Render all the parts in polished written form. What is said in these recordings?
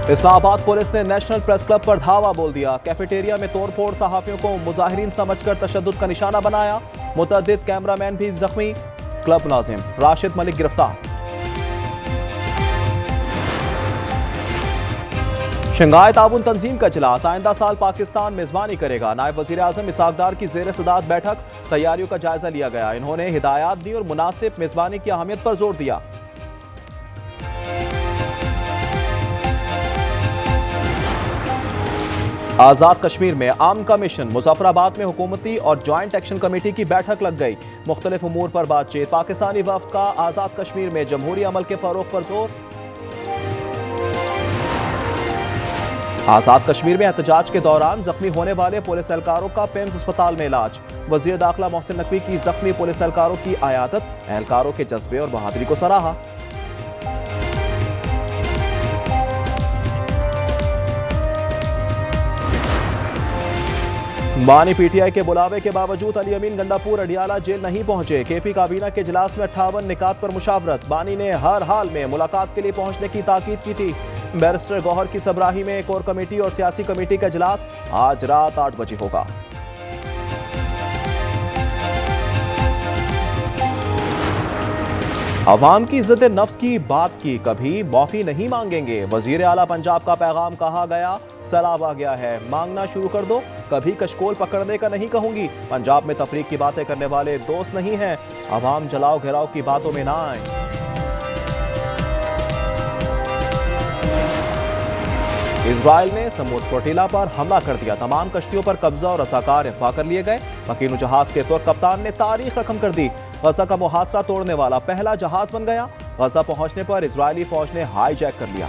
Islamabad police ने national press club पर धावा बोल दिया। कैफेटेरिया में तोड़फोड़, सहाफियों को मुजाहिरीन समझकर तशद्दुद का निशाना बनाया। मुतअद्दिद कैमरामैन भी जख्मी। क्लब मुलाजिम राशिद मलिक गिरफ्तार। शंघाई ताउन तंजीम का इजलास आइंदा साल पाकिस्तान मेजबानी करेगा। नायब वजीर आजम इसहाक डार की जेर सदारत बैठक, तैयारियों का जायजा लिया गया। इन्होंने हिदायत दी और मुनासिब मेजबानी की अहमियत पर जोर दिया। आजाद कश्मीर में आम कमीशन, मुजफ्फराबाद में हुकूमती और ज्वाइंट एक्शन कमेटी की बैठक लग गई। मुख्तलिफ उमूर पर बातचीत। पाकिस्तानी वफ्द का आजाद कश्मीर में जमहूरी अमल के फरोग पर जोर। आजाद कश्मीर में एहतजाज के दौरान जख्मी होने वाले पुलिस एहलकारों का पेम्स अस्पताल में इलाज। वजीर दाखिला मोहसिन नकवी की जख्मी पुलिस एहलकारों की आयादत, एहलकारों के जज्बे और बहादुरी को सराहा। बानी पीटीआई के बुलावे के बावजूद अली अमीन गंडापुर अडियाला जेल नहीं पहुंचे। केपी काबीना के इजलास में 58 निकात पर मुशावरत। बानी ने हर हाल में मुलाकात के लिए पहुंचने की ताकीद की थी। बैरिस्टर गौहर की सबराही में कोर कमेटी और सियासी कमेटी का इजलास आज रात 8 बजे होगा। अवाम की इज्जत नफ्स की बात की कभी माफी नहीं मांगेंगे। वजीर आला पंजाब का पैगाम, कहा गया सैलाब आ गया है, मांगना शुरू कर दो, कभी कशकोल पकड़ने का नहीं कहूंगी। पंजाब में तफरीक की बातें करने वाले दोस्त नहीं हैं। अवाम जलाओ घेराव की बातों में ना आए। इजराइल ने समूद फ्लोटिला पर हमला कर दिया। तमाम कश्तियों पर कब्जा और रजाकार अगवा कर लिए गए। मकीनू जहाज के तुर्क कप्तान ने तारीख रकम कर दी। गजा का मुहासरा तोड़ने वाला पहला जहाज बन गया। गजा पहुंचने पर इजरायली फौज ने हाईजैक कर लिया।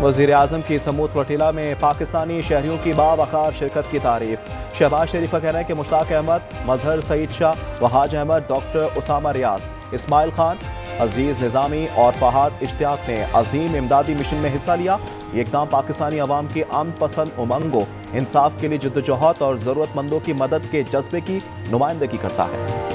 वजीर आजम की समूद फ्लोटिला में पाकिस्तानी शहरियों की बावकार शिरकत की तारीफ। शहबाज शरीफ का कहना है कि मुश्ताक अहमद, मजहर सईद शाह, वहाज अहमद, डॉक्टर उसामा रियाज, इस्माइल खान, अजीज निजामी और फहाद इश्तियाक ने अजीम इमदादी मिशन में हिस्सा लिया। ये इक़दाम पाकिस्तानी अवाम की अमन पसंद उमंगों, इंसाफ के लिए जद्दोजहद और ज़रूरतमंदों की मदद के जज्बे की नुमाइंदगी करता है।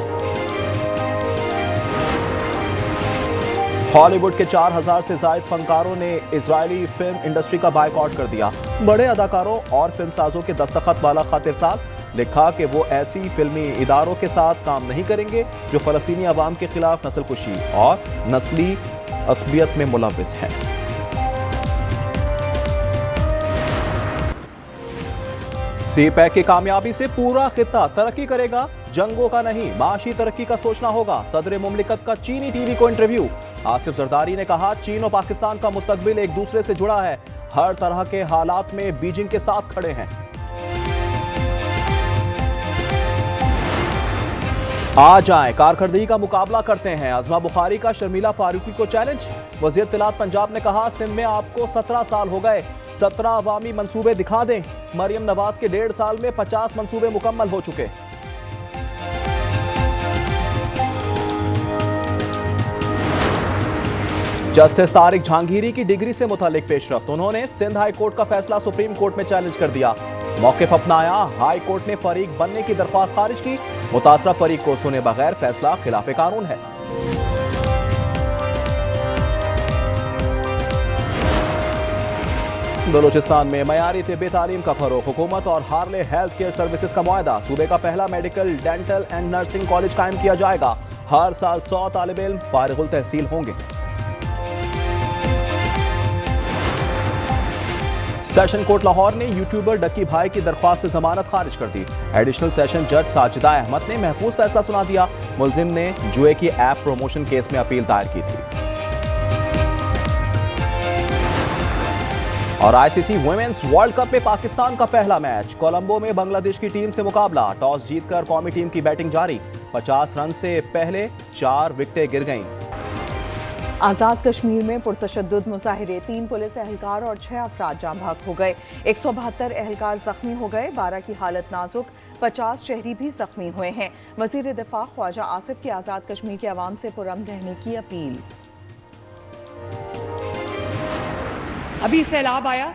हॉलीवुड के 4000 से जायद फनकारों ने इजरायली फिल्म इंडस्ट्री का बायकॉट कर दिया। बड़े अदाकारों और फिल्म साजों के दस्तखत वाला खत इरसाल। लिखा कि वो ऐसी फिल्मी इदारों के साथ काम नहीं करेंगे जो फलस्तीनी अवाम के खिलाफ नस्लकुशी और नस्ली असबियत में मुलविस हैं। सी-पैक की कामयाबी से पूरा खित्ता तरक्की करेगा, जंगों का नहीं, माशी तरक्की का सोचना होगा। सदर मुमलिकत का चीनी टीवी को इंटरव्यू। आसिफ जरदारी ने कहा, चीन और पाकिस्तान का मुस्तकबिल एक दूसरे से जुड़ा है, हर तरह के हालात में बीजिंग के साथ खड़े हैं। आ जाएं, कारकर्दगी का मुकाबला करते हैं। अज़मा बुखारी का शर्मिला फारूकी को चैलेंज। वज़ीर इत्तलात पंजाब ने कहा, सिंध में आपको 17 साल हो गए, 17 अवामी मंसूबे दिखा दें। मरियम नवाज के 1.5 साल में 50 मंसूबे मुकम्मल हो चुके। जस्टिस तारिक जहांगीरी की डिग्री से मुतालिक पेशरफ्त। उन्होंने सिंध हाई कोर्ट का फैसला सुप्रीम कोर्ट में चैलेंज कर दिया। मौक़िफ़ अपनाया, हाई कोर्ट ने फरीक बनने की दरख्वास्त खारिज की। मुतासरा फरीक को सुने बगैर फैसला खिलाफ कानून है। बलूचिस्तान में मयारी तिब्बी तालीम का फरोग। हुकूमत और हार्ले हेल्थ केयर सर्विसेज का मुआहदा। सूबे का पहला medical, dental and nursing college कायम किया जाएगा। हर साल 100 तालिब इल्म फारिगुल तहसील होंगे। सेशन कोर्ट लाहौर ने यूट्यूबर डक्की भाई की दरख्वास्त जमानत खारिज कर दी। एडिशनल सेशन जज साजिदा अहमद ने महफूज फैसला सुना दिया। मुलजिम ने जुए की ऐप प्रमोशन केस में अपील दायर की थी। और आईसीसी वुमेन्स वर्ल्ड कप में पाकिस्तान का पहला मैच। कोलंबो में बांग्लादेश की टीम से मुकाबला। टॉस जीतकर कौमी टीम की बैटिंग जारी। 50 रन से पहले 4 विकेटें गिर गईं। आज़ाद कश्मीर में पुरतशद्दुद मुजाहिरे, 3 पुलिस एहलकार और 6 अफराद जाम भाग हो गए। 172 एहलकार जख्मी हो गए, 12 की हालत नाजुक, 50 शहरी भी जख्मी हुए हैं। वजीर दिफा ख्वाजा आसिफ की आज़ाद कश्मीर के अवाम से पुरअमन रहने की अपील। अभी सैलाब आया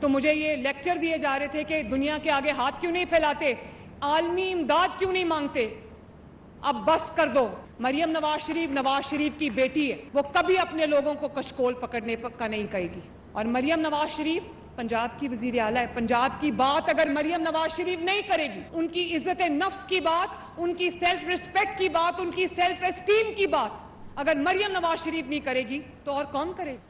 तो मुझे ये लेक्चर दिए जा रहे थे कि दुनिया के आगे हाथ क्यों नहीं फैलाते, आलमी इमदाद क्यों नहीं मांगते। अब बस कर दो। मरियम नवाज शरीफ की बेटी है, वो कभी अपने लोगों को कशकोल पकड़ने का नहीं कहेगी। और मरियम नवाज शरीफ पंजाब की वजीर आला है। पंजाब की बात अगर मरियम नवाज शरीफ नहीं करेगी, उनकी इज्जत नफ्स की बात, उनकी सेल्फ रिस्पेक्ट की बात, उनकी सेल्फ एस्टीम की बात अगर मरियम नवाज शरीफ नहीं करेगी तो और कौन करेगी।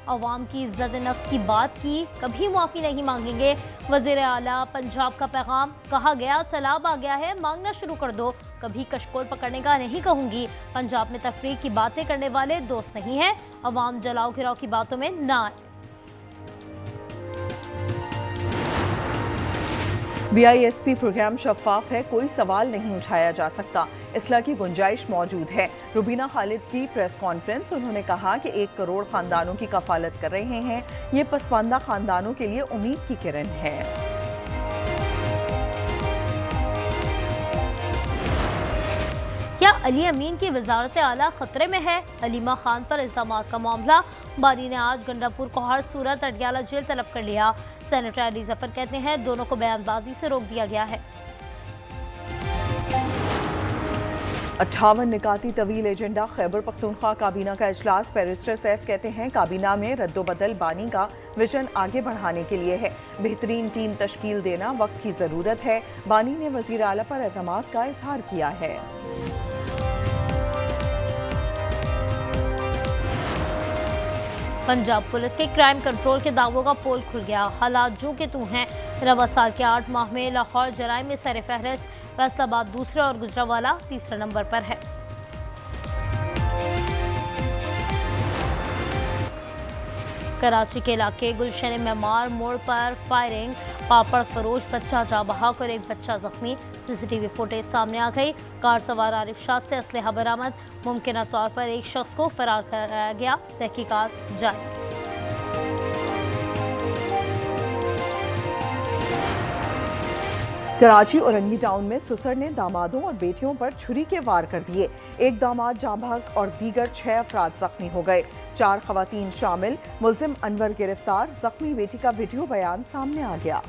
अवाम की इज्जत नफ्स की बात की, कभी माफ़ी नहीं मांगेंगे। वज़ीर आला पंजाब का पैगाम, कहा गया सैलाब आ गया है, मांगना शुरू कर दो, कभी कशकोल पकड़ने का नहीं कहूँगी। पंजाब में तफरीक की बातें करने वाले दोस्त नहीं हैं, अवाम जलाओ घिराव की बातों में ना आए। BISP प्रोग्राम शफाफ है, कोई सवाल नहीं उठाया जा सकता, इसलाह की गुंजाइश मौजूद है। रुबीना खालिद की प्रेस कॉन्फ्रेंस, उन्होंने कहा कि 1 करोड़ खानदानों की कफालत कर रहे हैं, ये पसमानदा खानदानों के लिए उम्मीद की किरण है। क्या अली अमीन की वजारत आला खतरे में है? अलीमा खान पर इल्जाम का मामला, बारी ने आज गंडापुर कोहर सूरत अडयाला जेल तलब कर लिया। सेनेटर अली जफर कहते हैं दोनों को बयानबाजी से रोक दिया गया है। 58 निकाती तवील एजेंडा, खैबर पख्तूनख्वा काबीना का इजलास। बैरिस्टर सैफ कहते हैं काबीना में रद्दोबदल बानी का विजन आगे बढ़ाने के लिए है, बेहतरीन टीम तश्कील देना वक्त की ज़रूरत है। बानी ने वज़ीर आला पर एतमाद का इजहार किया है। पंजाब पुलिस के क्राइम कंट्रोल के दावों का पोल खुल गया, हालात जो के तू हैं। रवा साल के 8 माह में लाहौर जराइम में सर फहरिस्त, फैसलाबाद दूसरा और गुजरावाला तीसरा नंबर पर है। कराची के इलाके गुलशन मेमार मोड़ पर फायरिंग, पापड़ फरोश बच्चा जाँ बहक और एक बच्चा जख्मी। CCTV फुटेज सामने आ गई। कार सवार आरिफ शाह से असलहा बरामद, मुमकिन तौर पर एक शख्स को फरार कराया गया, तहकीकात जारी। कराची औरंगी टाउन में सुसर ने दामादों और बेटियों पर छुरी के वार कर दिए। एक दामाद जाँ बहक और दीगर 6 अफराद जख्मी हो गए, 4 खवातीन शामिल। मुलजिम अनवर गिरफ्तार, जख्मी बेटी का वीडियो बयान सामने आ गया।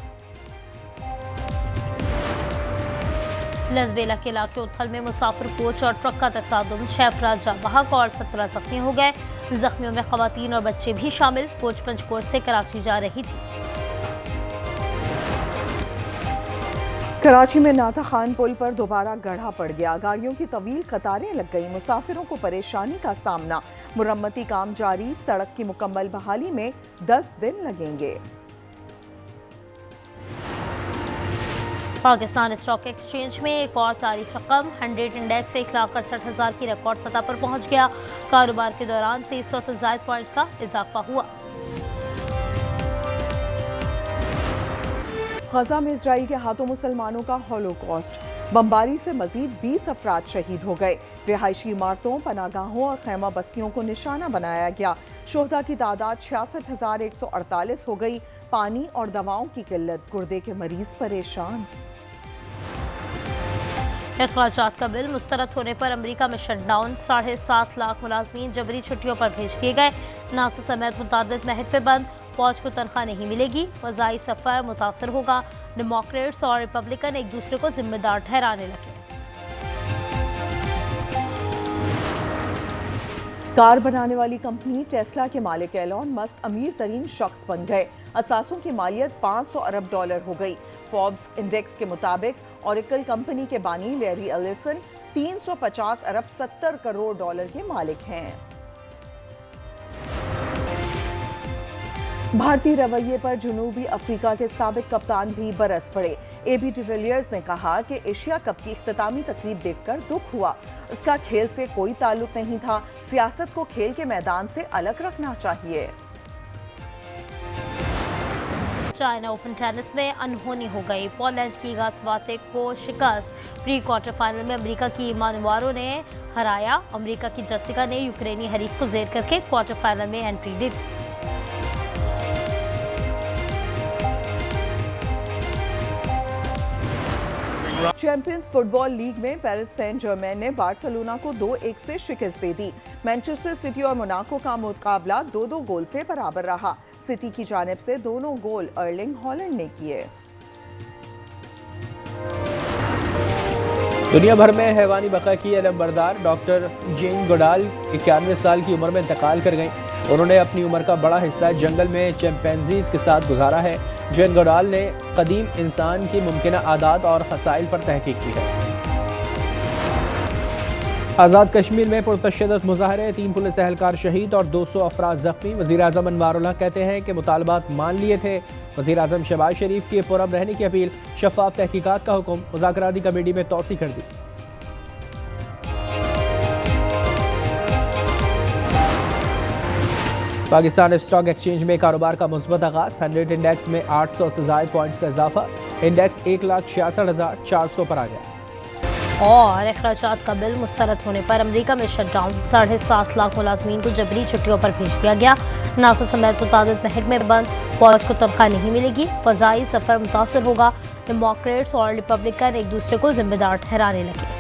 लसबेला के इलाके उथल में मुसाफिर कोच और ट्रक का तसादुम, 6 अफराद जाँ बहक और 17 जख्मी हो गए। जख्मियों में खवातीन और बच्चे भी शामिल। कोच पंचकोट से कराची जा रही थी। कराची में नाता खान पुल पर दोबारा गड्ढा पड़ गया, गाड़ियों की तवील कतारें लग गई, मुसाफिरों को परेशानी का सामना। मुरम्मती काम जारी, सड़क की मुकम्मल बहाली में 10 दिन लगेंगे। पाकिस्तान स्टॉक एक्सचेंज में एक और तारीख रकम, 100 इंडेक्स 1,68,000 की रिकॉर्ड सतह पर पहुंच गया। कारोबार के दौरान 300 से ज्यादा पॉइंट्स का इजाफा हुआ। गजा में इजराइल के हाथों मुसलमानों का हॉलोकॉस्ट, बमबारी से मजीद 20 अफराद शहीद हो गए। रिहायशी इमारतों, पनागाहों और खैमा बस्तियों को निशाना बनाया गया। शोहदा की तादाद 66,148 हो गई। पानी और दवाओं की किल्लत, गुर्दे के मरीज परेशान। अखराजात का बिल मुस्तरद होने पर अमेरिका में शटडाउन, 7.5 लाख मुलाजमीन जबरी छुट्टियों पर भेज दिए गए। नासा समेत मुतादिद महकमे बंद, फौज को तनख्वाह नहीं मिलेगी, वज़ाई सफ़र मुतासर होगा। डेमोक्रेट्स और रिपब्लिकन एक दूसरे को जिम्मेदार ठहराने लगे। कार बनाने वाली कंपनी टेस्ला के मालिक एलॉन मस्क अमीर तरीन शख्स बन गए। असासों की मालियत $500 अरब हो गई। फोर्ब्स इंडेक्स के मुताबिक ओरेकल कंपनी के बानी लैरी एलिसन 350 अरब $70 करोड़ के मालिक हैं। भारतीय रवैये पर जनूबी अफ्रीका के साबिक कप्तान भी बरस पड़े। AB डिविलियर्स ने कहा कि एशिया कप की इख्तितामी तकरीब देखकर दुख हुआ, इसका खेल से कोई ताल्लुक नहीं था, सियासत को खेल के मैदान से अलग रखना चाहिए। चाइना ओपन टेनिस में अनहोनी हो गई, पोलैंड की गास्वातेक को शिकस्त। प्री क्वार्टर फाइनल में अमेरिका की मानवारो ने हराया। अमेरिका की जसिका ने यूक्रेनी हरीफ को जेर करके क्वार्टर फाइनल में एंट्री दी। चैंपियंस फुटबॉल लीग में पेरिस सेंट जर्मेन ने बार्सिलोना को 2-1 से शिकस्त दे दी। मैनचेस्टर सिटी और मोनाको का मुकाबला 2-2 गोल से बराबर रहा। सिटी की जानिब से दोनों गोल अर्लिंग हॉलैंड ने किए। दुनिया भर में हैवानी बका की अलमबरदार डॉक्टर जेन गोडाल 91 साल की उम्र में इंतकाल कर गईं। उन्होंने अपनी उम्र का बड़ा हिस्सा जंगल में चिंपैंजीज के साथ गुजारा है। जेन गोडाल ने कदीम इंसान की मुमकिन आदात और मसाइल पर तहकीक की है। आज़ाद कश्मीर में पुरतशद्दुद मुजाहरे, 3 पुलिस एहलकार शहीद और 200 अफराद जख्मी। वज़ीर-ए-आज़म अनवारुल्लाह कहते हैं कि मुतालबात मान लिए थे। वज़ीर-ए-आज़म शहबाज शरीफ की पुरअमन रहने की अपील, शफाफ तहकीकात का हुक्म, मुज़ाकराती कमेटी में तौसी कर दी। पाकिस्तान स्टॉक एक्सचेंज में कारोबार का मुस्बत आगाज, 100 इंडेक्स में 800 से ज़ायद पॉइंट्स का इजाफा, इंडेक्स 1,66,400 पर आ गया। और अखराजात का बिल मुस्तरद होने पर अमेरिका में शटडाउन, 7.5 लाख मुलाजमीन को जबरी छुट्टियों पर भेज दिया गया। नासा समेत मुतादिद महकमे बंद, फौज को तनख्वाह नहीं मिलेगी, फ़ज़ाई सफ़र मुतासर होगा। डेमोक्रेट्स और रिपब्लिकन एक दूसरे को जिम्मेदार ठहराने लगे।